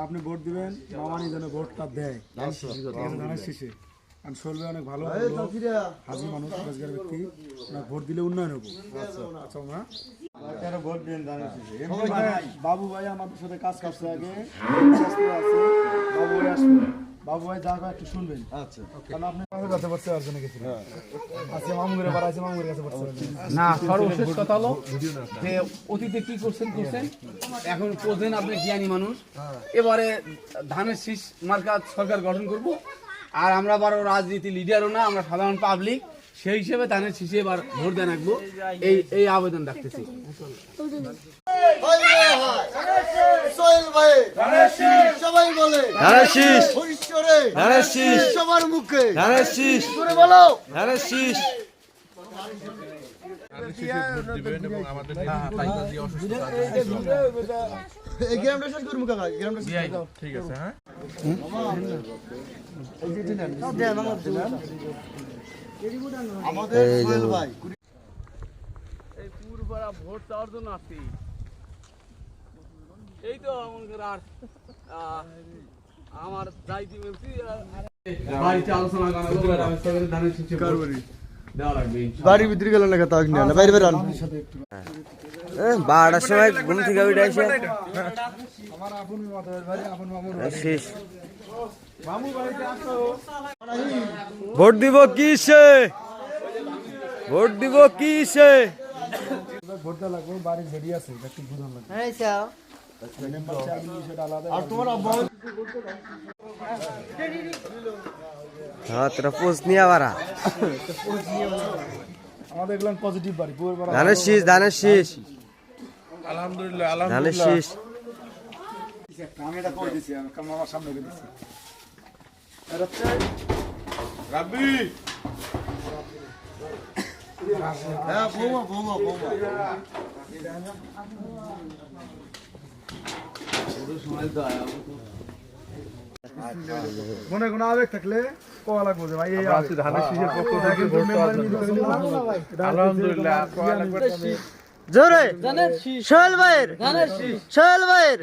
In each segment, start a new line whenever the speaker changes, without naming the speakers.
আপনি ভোট দিবেন, মামানি যেন ভোটটা দেয় ধানের শীষে। কারণ শোলবে অনেক ভালো হাজি মানুষ, রোজগার ব্যক্তি, ভোট দিলে উন্নয়ন হবো। আচ্ছা মা ভোট দিন ধানের শীষে। বাবু ভাই আমাদের সাথে কাজ করছে আগে, বাবু ভাই আসবে, বাবু ভাই যা একটু শুনবেন। আচ্ছা, কারণ আপনি মামুর কাছে পড়তে পারছেন গেছিলেন, আজকে মামুর এবার আছে, মামুর কাছে পড়তে
না। সর্বশেষ কথা হলো যে অতীতে কি করছেন, এখন প্রয়োজন আপনি জ্ঞানী মানুষ। এবারে ধানের শীষ মার্কা সরকার গঠন করব, আর আমরা আবার রাজনীতি লিডারও না, আমরা সাধারণ পাবলিক, সেই হিসেবে ধানের শীষে এবার ভোট দেন রাখবো, এই আবেদন রাখতেছি।
সবাই বলে ধানের শীষ, ধানের শীষ, সবার মুখে ধানের শীষ, করে বলো ধানের শীষ।
ঠিক আছে, হ্যাঁ
আমাদের সোহেল ভাই
এই পুরপাড়া ভোট চাওয়ার জন্য আসছি। এই তো আর আমার যাইতে বলছি, বাড়িতে আলোচনা দেওয়া লাগবে।
বাড়ির ভিতরে গেল না কথা না, বাইরে বেরান 12টার সময় ঘুম থেকে উঠে এসে ভোট দিব কিসে, ভোট দিব কিসে,
ভোট দেওয়া লাগবে। বাড়ির রেডি আছে, একটু বুঝান লাগবে। আর তোমার
তোরা পোস্ট নিয়ে আবার
আমাদের এগুলো পজিটিভ বাড়ি,
ধানের শীষ, ধানের শীষ,
আলহামদুলিল্লাহ,
ধানের শীষ।
আমি এটা করে দিচ্ছি, আমি আমার সামনে রেখে দিচ্ছি।
রাব্বি
হ্যাঁ, বৌমা বৌমা বৌমা
মনে কোনো আবেগ থাকলে কোয়া লাগবে যে ভাই এই
ধানের শীষের পক্ষ থেকে ভোট দেওয়ার জন্য আলহামদুলিল্লাহ কোয়া লাগবে।
জোরে সোহেল ভাইয়ের, সোহেল ভাইয়ের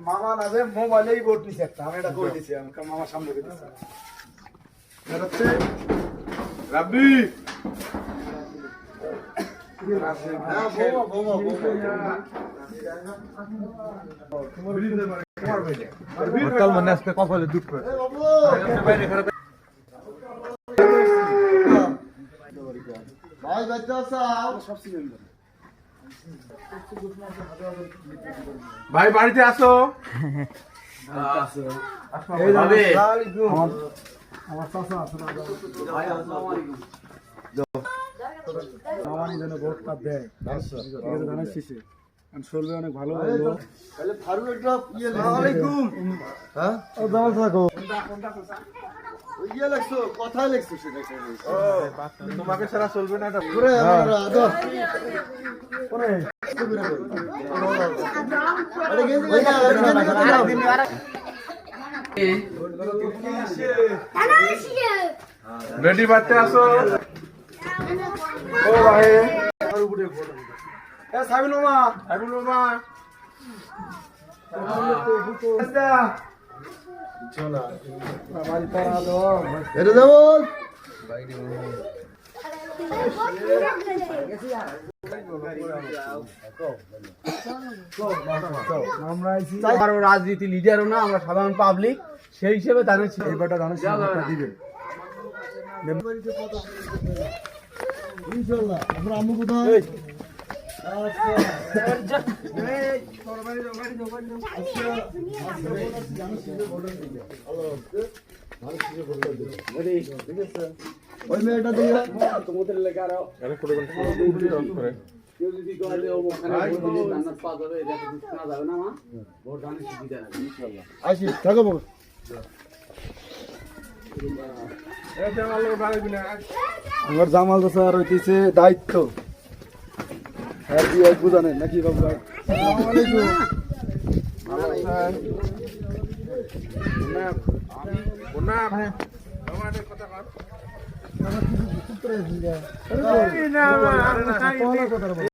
মামা না যে মোবাইলেই ভোট নিছে একটা, আমি এটা করে দিচ্ছি, আমি মামার সামনে রেখে দিচ্ছি। এটা হচ্ছে
রাব্বি
হ্যাঁ, বৌমা বৌমা বৌমা
হরতাল মানে আজকে কপালে দুঃখ।
ভাই বাচ্চা সাহেব
সব সিজন
ভাই বাড়িতে আসো।
এই যাবে আমার চাচা আছে না, মামানি যেন ভোটটা দেয় ধানের শীষে। কারণ শোলবে অনেক ভালো লোক।
তাহলে ফারুক একটা ইয়ে আলাইকুম, হ্যাঁ
ও দাও থাকো,
ওই ইয়ে লাগছো, কথাই লাগছো সেটা
ও তোমাকে ছাড়া চলবে না এটা।
করে আমরা ধর
পরে
আরে গেঞ্জি না
রেডি বাড়তে আসো।
ও ভাই আর উপরে ভোট এ সাবিল মামা,
আইবুল মামা
চলা বাড়ি তারা দো
এটা যেমন
আমরা আইছি
আরো রাজনীতি লিডারও না, আমরা সাধারণ পাবলিক, সেই হিসেবে ধানের শীষ
এইবারটা ধানের শীষটা দিবেন।
ইনশাআল্লাহ আমরা আম্মু কোথায় ওই মেয়েটা দিয়ে
তোমাদের লেগে আরো কেউ যদি কয়ে ওখানে ভোট দিলে জান্নাত পাওয়া যাবে, এটা কিছু শোনা যাবে না। মা ভোট ধানের শীষ দিতে হবে ইনশাআল্লাহ।
আসি থাকো বাবা
আমার জামাল দাসা আর হইতেছে দায়িত্ব, আর কি এক বুঝানেন নাকি বাবু ভাই? আসসালামু আলাইকুম। ভালো আছেন?
কথা